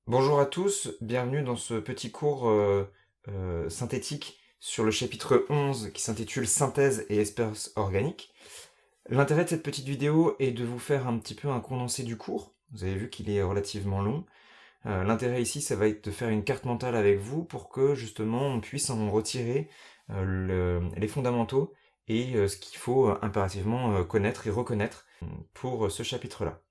Bonjour à tous, bienvenue dans ce petit cours synthétique sur le chapitre 11 qui s'intitule Synthèse et espèces organiques. L'intérêt de cette petite vidéo est de vous faire un petit peu un condensé du cours. Vous avez vu qu'il est relativement long. L'intérêt ici, ça va être de faire une carte mentale avec vous pour que justement on puisse en retirer les fondamentaux et ce qu'il faut impérativement connaître et reconnaître pour ce chapitre-là.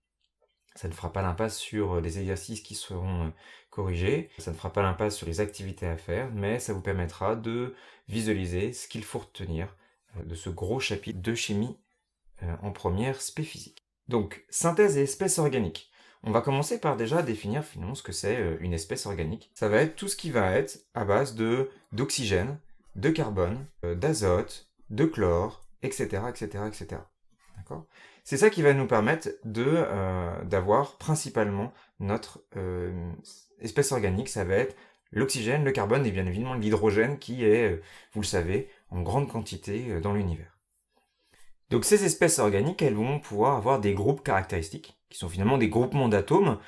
Ça ne fera pas l'impasse sur les exercices qui seront corrigés, ça ne fera pas l'impasse sur les activités à faire, mais ça vous permettra de visualiser ce qu'il faut retenir de ce gros chapitre de chimie en première spé physique. Donc, synthèse et espèces organiques. On va commencer par déjà définir finalement ce que c'est une espèce organique. Ça va être tout ce qui va être à base d'oxygène, de carbone, d'azote, de chlore, etc., etc., etc. D'accord ? C'est ça qui va nous permettre d'avoir principalement notre espèce organique. Ça va être l'oxygène, le carbone et bien évidemment l'hydrogène qui est, vous le savez, en grande quantité dans l'univers. Donc ces espèces organiques, elles vont pouvoir avoir des groupes caractéristiques, qui sont finalement des groupements d'atomes,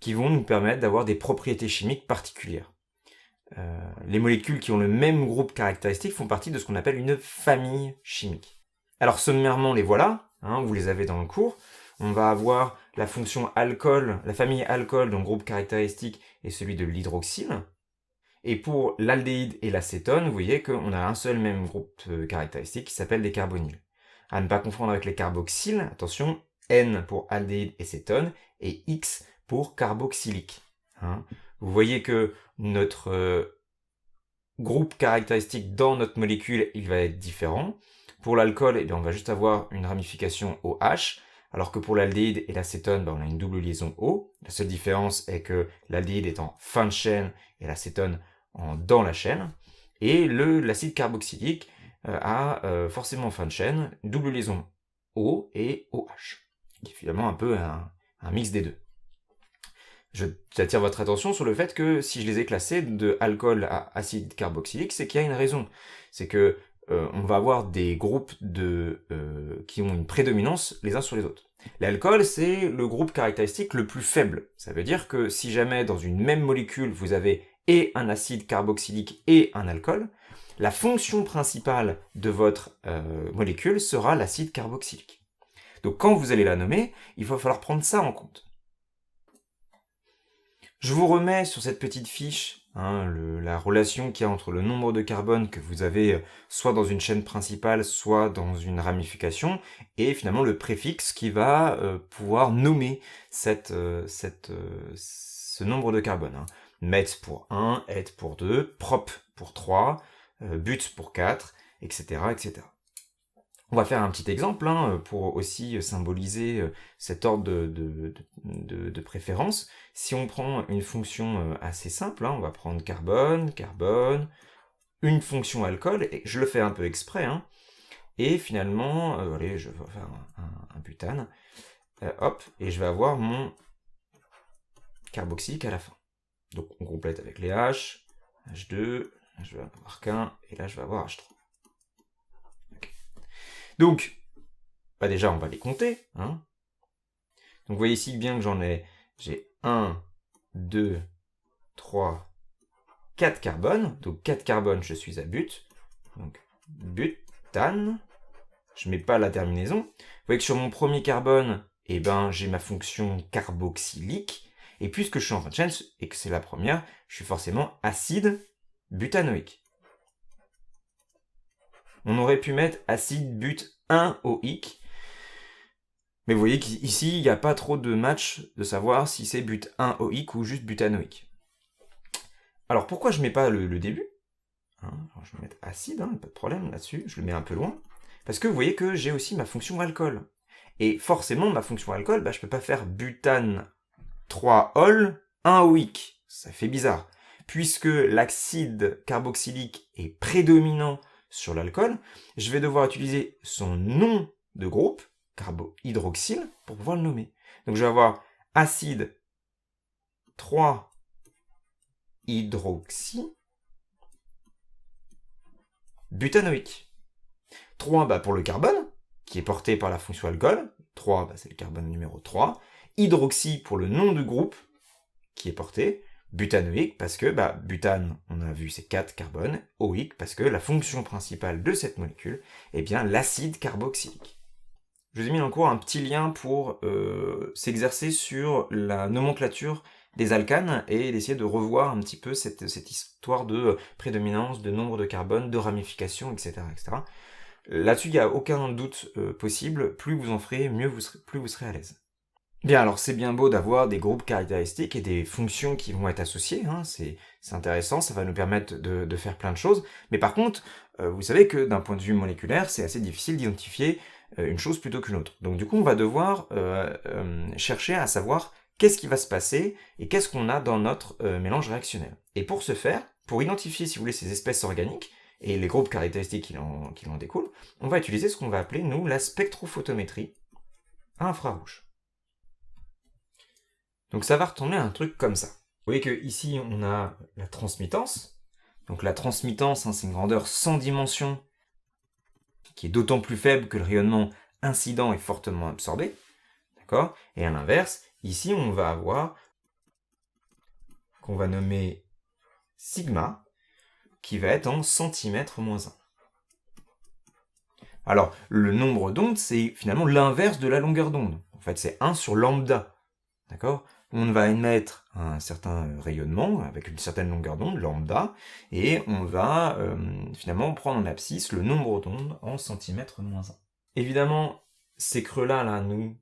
qui vont nous permettre d'avoir des propriétés chimiques particulières. Les molécules qui ont le même groupe caractéristique font partie de ce qu'on appelle une famille chimique. Alors sommairement, les voilà, vous les avez dans le cours. On va avoir la fonction alcool, la famille alcool dont le groupe caractéristique est celui de l'hydroxyle. Et pour l'aldéhyde et l'acétone, vous voyez qu'on a un seul même groupe caractéristique qui s'appelle des carbonyles. À ne pas confondre avec les carboxyles, attention, N pour aldéhyde et cétone, et X pour carboxylique. Vous voyez que notre groupe caractéristique dans notre molécule, il va être différent. Pour l'alcool, on va juste avoir une ramification OH, alors que pour l'aldéhyde et l'acétone, on a une double liaison O. La seule différence est que l'aldéhyde est en fin de chaîne et l'acétone dans la chaîne. Et l'acide carboxylique a forcément en fin de chaîne une double liaison O et OH, qui est finalement un peu un mix des deux. J'attire votre attention sur le fait que si je les ai classés de alcool à acide carboxylique, c'est qu'il y a une raison. C'est que on va avoir des groupes qui ont une prédominance les uns sur les autres. L'alcool, c'est le groupe caractéristique le plus faible. Ça veut dire que si jamais dans une même molécule, vous avez et un acide carboxylique et un alcool, la fonction principale de votre molécule sera l'acide carboxylique. Donc quand vous allez la nommer, il va falloir prendre ça en compte. Je vous remets sur cette petite fiche la relation qu'il y a entre le nombre de carbone que vous avez soit dans une chaîne principale, soit dans une ramification, et finalement le préfixe qui va pouvoir nommer ce nombre de carbone. Met pour 1, et pour 2, prop pour 3, but pour 4, etc., etc. On va faire un petit exemple pour aussi symboliser cet ordre de préférence. Si on prend une fonction assez simple, on va prendre carbone, carbone, une fonction alcool, et je le fais un peu exprès, et finalement, allez, je vais faire un butane, hop, et je vais avoir mon carboxylique à la fin. Donc on complète avec les H, H2, je vais avoir qu'un, et là je vais avoir H3. Donc, déjà, on va les compter. Donc, vous voyez ici bien que j'ai 1, 2, 3, 4 carbones. Donc, 4 carbones, je suis à but. Donc, butane. Je ne mets pas la terminaison. Vous voyez que sur mon premier carbone, j'ai ma fonction carboxylique. Et puisque je suis en fin de chaîne, et que c'est la première, je suis forcément acide butanoïque. On aurait pu mettre acide but-1-oïque. Mais vous voyez qu'ici, il n'y a pas trop de match de savoir si c'est but-1-oïque ou juste butanoïque. Alors pourquoi je ne mets pas le début Alors, je vais mettre acide, pas de problème là-dessus, je le mets un peu loin. Parce que vous voyez que j'ai aussi ma fonction alcool. Et forcément, ma fonction alcool, je ne peux pas faire butane 3-ol 1-oïque. Ça fait bizarre. Puisque l'acide carboxylique est prédominant sur l'alcool, je vais devoir utiliser son nom de groupe, carbohydroxyle, pour pouvoir le nommer. Donc je vais avoir acide 3-hydroxy butanoïque. 3 pour le carbone, qui est porté par la fonction alcool. 3, c'est le carbone numéro 3. Hydroxy pour le nom du groupe, qui est porté, butanoïque parce que butane, on a vu c'est 4 carbones, oïque parce que la fonction principale de cette molécule est bien l'acide carboxylique. Je vous ai mis dans le cours un petit lien pour s'exercer sur la nomenclature des alcanes et d'essayer de revoir un petit peu cette histoire de prédominance, de nombre de carbone, de ramification, etc. etc. Là-dessus, il n'y a aucun doute possible, plus vous en ferez, plus vous serez à l'aise. Bien, alors c'est bien beau d'avoir des groupes caractéristiques et des fonctions qui vont être associées, hein, c'est intéressant, ça va nous permettre de faire plein de choses, mais par contre, vous savez que d'un point de vue moléculaire, c'est assez difficile d'identifier une chose plutôt qu'une autre. Donc du coup, on va devoir chercher à savoir qu'est-ce qui va se passer et qu'est-ce qu'on a dans notre mélange réactionnel. Et pour ce faire, pour identifier, si vous voulez, ces espèces organiques et les groupes caractéristiques qui en découlent, on va utiliser ce qu'on va appeler, nous, la spectrophotométrie à infrarouge. Donc ça va retourner à un truc comme ça. Vous voyez qu'ici, on a la transmittance. Donc la transmittance, hein, c'est une grandeur sans dimension qui est d'autant plus faible que le rayonnement incident est fortement absorbé. D'accord ? Et à l'inverse, ici, on va avoir qu'on va nommer sigma, qui va être en centimètres moins 1. Alors, le nombre d'ondes, c'est finalement l'inverse de la longueur d'onde. En fait, c'est 1 sur lambda. D'accord ? On va émettre un certain rayonnement avec une certaine longueur d'onde, lambda, et on va finalement prendre en abscisse le nombre d'ondes en centimètres moins 1. Évidemment, ces creux-là, nous,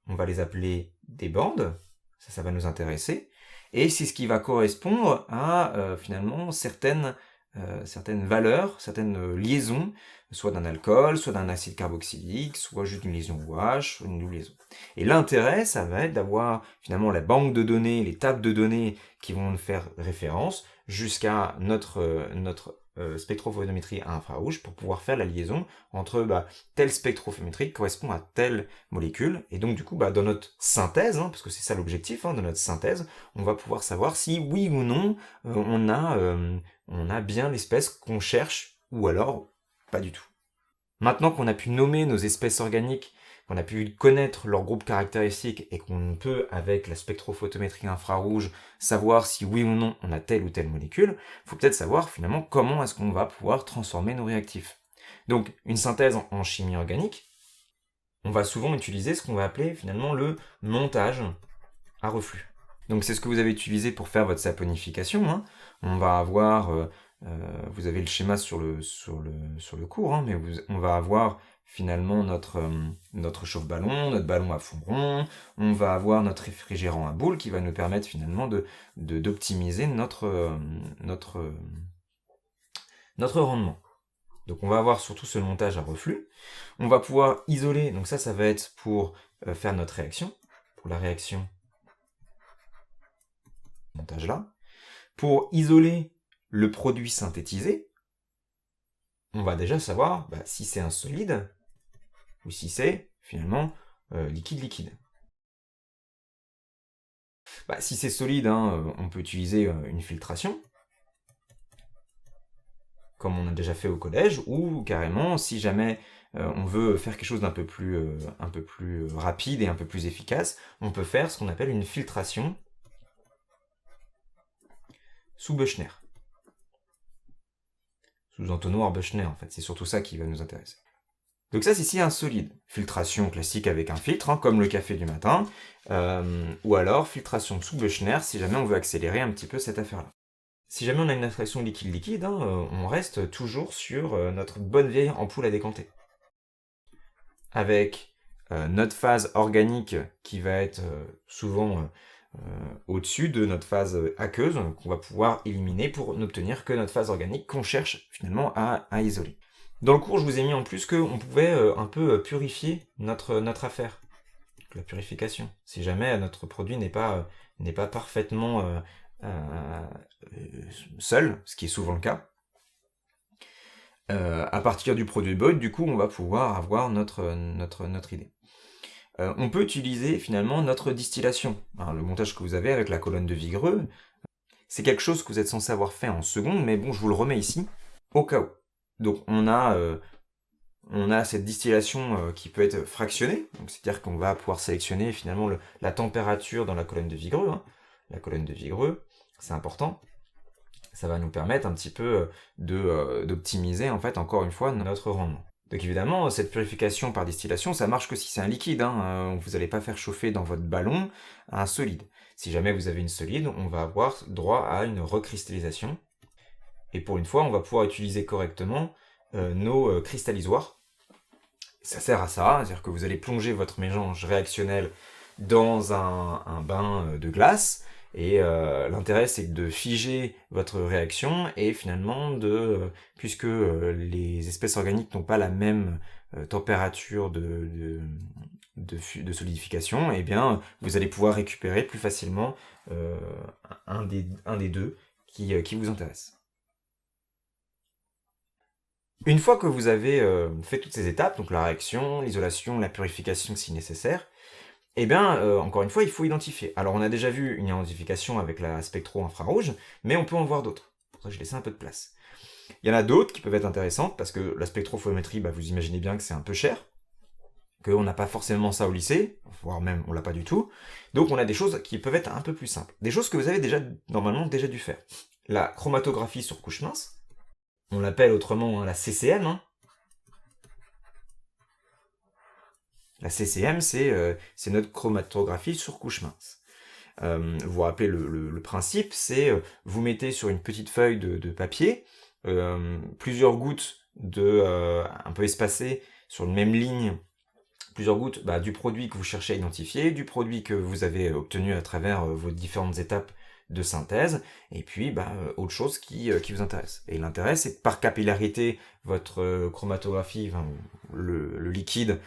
on va les appeler des bandes, ça va nous intéresser, et c'est ce qui va correspondre à finalement certaines valeurs, certaines liaisons, soit d'un alcool, soit d'un acide carboxylique, soit juste une liaison OH, soit une double liaison. Et l'intérêt, ça va être d'avoir finalement la banque de données, les tables de données qui vont nous faire référence jusqu'à notre spectrophotométrie à infrarouge pour pouvoir faire la liaison entre telle spectrophotométrie correspond à telle molécule. Et donc du coup, dans notre synthèse, hein, parce que c'est ça l'objectif de notre synthèse, on va pouvoir savoir si oui ou non on a bien l'espèce qu'on cherche ou alors pas du tout. Maintenant qu'on a pu nommer nos espèces organiques, qu'on a pu connaître leur groupe caractéristique et qu'on peut, avec la spectrophotométrie infrarouge, savoir si oui ou non on a telle ou telle molécule, il faut peut-être savoir finalement comment est-ce qu'on va pouvoir transformer nos réactifs. Donc une synthèse en chimie organique, on va souvent utiliser ce qu'on va appeler finalement le montage à reflux. Donc c'est ce que vous avez utilisé pour faire votre saponification, hein. On va avoir, vous avez le schéma sur le cours, hein, mais on va avoir finalement notre chauffe-ballon, notre ballon à fond rond, on va avoir notre réfrigérant à boule qui va nous permettre finalement d'optimiser notre rendement. Donc on va avoir surtout ce montage à reflux. On va pouvoir isoler, donc ça va être pour faire notre réaction, pour la réaction montage là. Pour isoler le produit synthétisé, on va déjà savoir si c'est un solide ou si c'est finalement liquide-liquide. Si c'est solide, hein, on peut utiliser une filtration, comme on a déjà fait au collège, ou carrément, si jamais on veut faire quelque chose d'un peu plus rapide et un peu plus efficace, on peut faire ce qu'on appelle une filtration sous Büchner. Sous entonnoir Büchner, en fait. C'est surtout ça qui va nous intéresser. Donc ça, c'est ici un solide. Filtration classique avec un filtre, hein, comme le café du matin, ou alors filtration sous Büchner, si jamais on veut accélérer un petit peu cette affaire-là. Si jamais on a une extraction liquide-liquide, on reste toujours sur notre bonne vieille ampoule à décanter. Avec notre phase organique qui va être souvent au-dessus de notre phase aqueuse qu'on va pouvoir éliminer pour n'obtenir que notre phase organique qu'on cherche finalement à isoler. Dans le cours, je vous ai mis en plus qu'on pouvait un peu purifier notre affaire, la purification. Si jamais notre produit n'est pas parfaitement seul, ce qui est souvent le cas, à partir du produit brut, du coup, on va pouvoir avoir notre idée. On peut utiliser finalement notre distillation. Alors, le montage que vous avez avec la colonne de Vigreux, c'est quelque chose que vous êtes censé avoir fait en seconde, mais bon, je vous le remets ici, au cas où. Donc on a cette distillation qui peut être fractionnée, c'est-à-dire qu'on va pouvoir sélectionner finalement la température dans la colonne de Vigreux, hein, la colonne de Vigreux, c'est important. Ça va nous permettre un petit peu d'optimiser en fait encore une fois notre rendement. Donc évidemment, cette purification par distillation, ça marche que si c'est un liquide, hein. Vous n'allez pas faire chauffer dans votre ballon un solide. Si jamais vous avez une solide, on va avoir droit à une recristallisation. Et pour une fois, on va pouvoir utiliser correctement nos cristallisoires. Ça sert à ça, c'est-à-dire que vous allez plonger votre mélange réactionnel dans un bain de glace, et l'intérêt c'est de figer votre réaction, et finalement, puisque les espèces organiques n'ont pas la même température de solidification, eh bien, vous allez pouvoir récupérer plus facilement un des deux qui vous intéresse. Une fois que vous avez fait toutes ces étapes, donc la réaction, l'isolation, la purification si nécessaire, eh bien, encore une fois, il faut identifier. Alors, on a déjà vu une identification avec la spectro-infrarouge, mais on peut en voir d'autres. Pour ça, j'ai laissé un peu de place. Il y en a d'autres qui peuvent être intéressantes, parce que la spectrophotométrie, vous imaginez bien que c'est un peu cher, qu'on n'a pas forcément ça au lycée, voire même on l'a pas du tout. Donc, on a des choses qui peuvent être un peu plus simples. Des choses que vous avez normalement déjà dû faire. La chromatographie sur couche mince, on l'appelle autrement la CCM. La CCM, c'est notre chromatographie sur couche mince. Vous vous rappelez le principe, c'est vous mettez sur une petite feuille de papier plusieurs gouttes un peu espacées sur une même ligne, plusieurs gouttes du produit que vous cherchez à identifier, du produit que vous avez obtenu à travers vos différentes étapes de synthèse, et puis autre chose qui vous intéresse. Et l'intérêt, c'est que par capillarité, votre chromatographie, le liquide,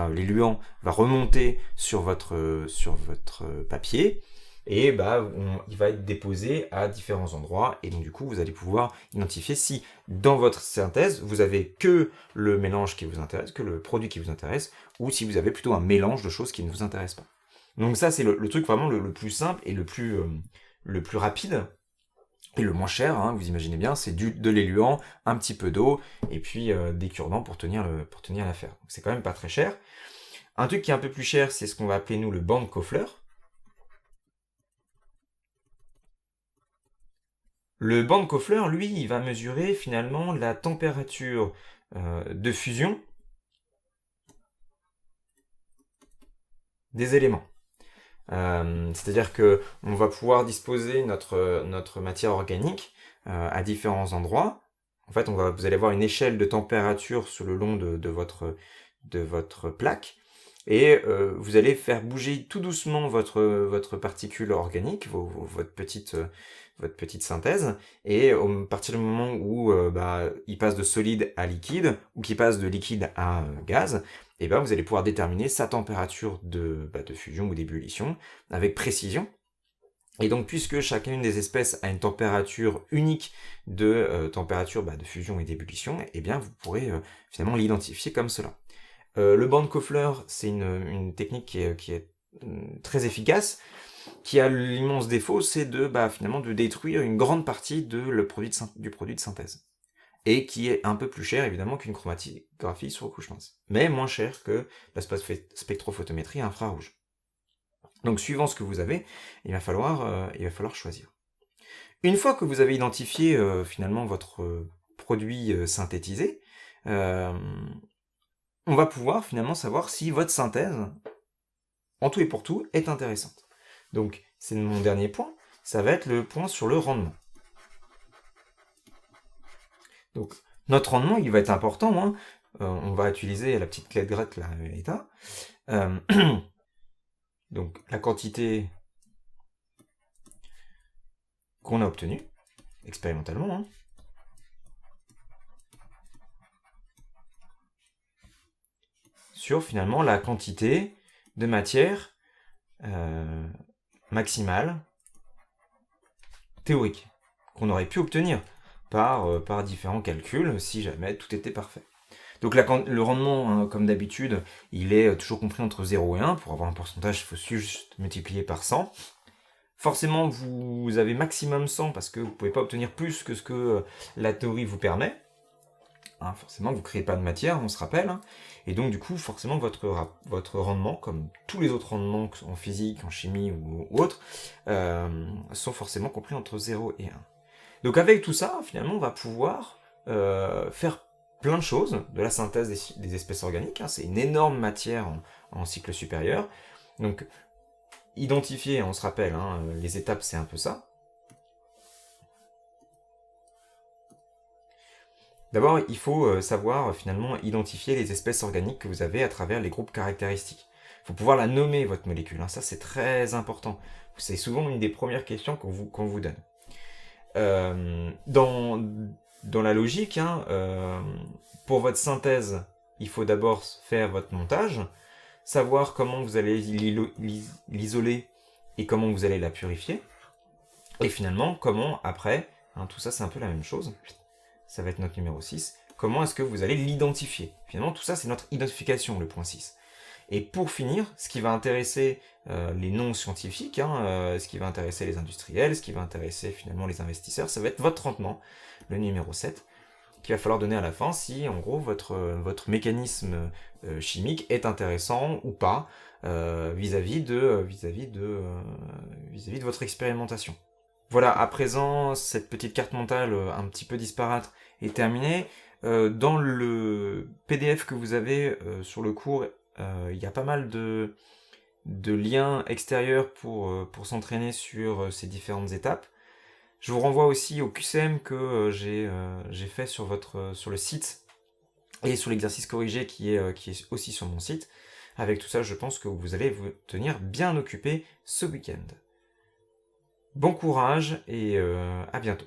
l'éluant va remonter sur votre papier, et il va être déposé à différents endroits, et donc du coup, vous allez pouvoir identifier si, dans votre synthèse, vous avez que le mélange qui vous intéresse, que le produit qui vous intéresse, ou si vous avez plutôt un mélange de choses qui ne vous intéressent pas. Donc ça, c'est le truc vraiment le plus simple et le plus rapide et le moins cher, hein, vous imaginez bien, c'est de l'éluant, un petit peu d'eau, et puis des cure-dents pour tenir l'affaire. Donc c'est quand même pas très cher. Un truc qui est un peu plus cher, c'est ce qu'on va appeler nous le Bandt-Kofler. Le Bandt-Kofler, lui, il va mesurer finalement la température de fusion des éléments. C'est-à-dire que on va pouvoir disposer notre matière organique à différents endroits. En fait, vous allez avoir une échelle de température sur le long de votre plaque, et vous allez faire bouger tout doucement votre particule organique, votre petite synthèse, et à partir du moment où il passe de solide à liquide, ou qu'il passe de liquide à gaz, et vous allez pouvoir déterminer sa température de fusion ou d'ébullition avec précision. Et donc, puisque chacune des espèces a une température unique de fusion et d'ébullition, eh bien, vous pourrez finalement l'identifier comme cela. Le Bandt-Kofler, c'est une technique qui est très efficace, qui a l'immense défaut, c'est finalement de détruire une grande partie du produit de synthèse. Et qui est un peu plus cher évidemment qu'une chromatographie sur couche mince, mais moins cher que la spectrophotométrie infrarouge. Donc suivant ce que vous avez, il va falloir choisir. Une fois que vous avez identifié finalement votre produit synthétisé, on va pouvoir finalement savoir si votre synthèse, en tout et pour tout, est intéressante. Donc c'est mon dernier point, ça va être le point sur le rendement. Donc, notre rendement, il va être important. Hein. On va utiliser la petite clé de Grette, là, état. Donc, la quantité qu'on a obtenue, expérimentalement. Hein. Sur, finalement, la quantité de matière maximale théorique qu'on aurait pu obtenir par différents calculs, si jamais tout était parfait. Donc le rendement, hein, comme d'habitude, il est toujours compris entre 0 et 1. Pour avoir un pourcentage, il faut juste multiplier par 100. Forcément, vous avez maximum 100 parce que vous ne pouvez pas obtenir plus que ce que la théorie vous permet. hein, forcément, vous ne créez pas de matière, on se rappelle, hein, et donc du coup, forcément, votre rendement, comme tous les autres rendements en physique, en chimie ou autre, sont forcément compris entre 0 et 1. Donc avec tout ça, finalement, on va pouvoir faire plein de choses, de la synthèse des espèces organiques, hein, c'est une énorme matière en cycle supérieur. Donc, identifier, on se rappelle, hein, les étapes, c'est un peu ça. D'abord, il faut savoir finalement identifier les espèces organiques que vous avez à travers les groupes caractéristiques. Il faut pouvoir la nommer, votre molécule, hein, ça c'est très important. C'est souvent une des premières questions qu'on vous donne. Dans la logique, hein, pour votre synthèse, il faut d'abord faire votre montage, savoir comment vous allez l'isoler et comment vous allez la purifier, et finalement, comment après, hein, tout ça c'est un peu la même chose, ça va être notre numéro 6, comment est-ce que vous allez l'identifier. Finalement, tout ça c'est notre identification, le point 6. Et pour finir, ce qui va intéresser les non-scientifiques, hein, ce qui va intéresser les industriels, ce qui va intéresser finalement les investisseurs, ça va être votre rendement, le numéro 7, qu'il va falloir donner à la fin si en gros votre mécanisme chimique est intéressant ou pas vis-à-vis de votre expérimentation. Voilà, à présent, cette petite carte mentale un petit peu disparate est terminée. Dans le PDF que vous avez sur le cours, il y a pas mal de liens extérieurs pour s'entraîner sur ces différentes étapes. Je vous renvoie aussi au QCM que j'ai fait sur le site et sur l'exercice corrigé qui est aussi sur mon site. Avec tout ça, je pense que vous allez vous tenir bien occupé ce week-end. Bon courage et à bientôt.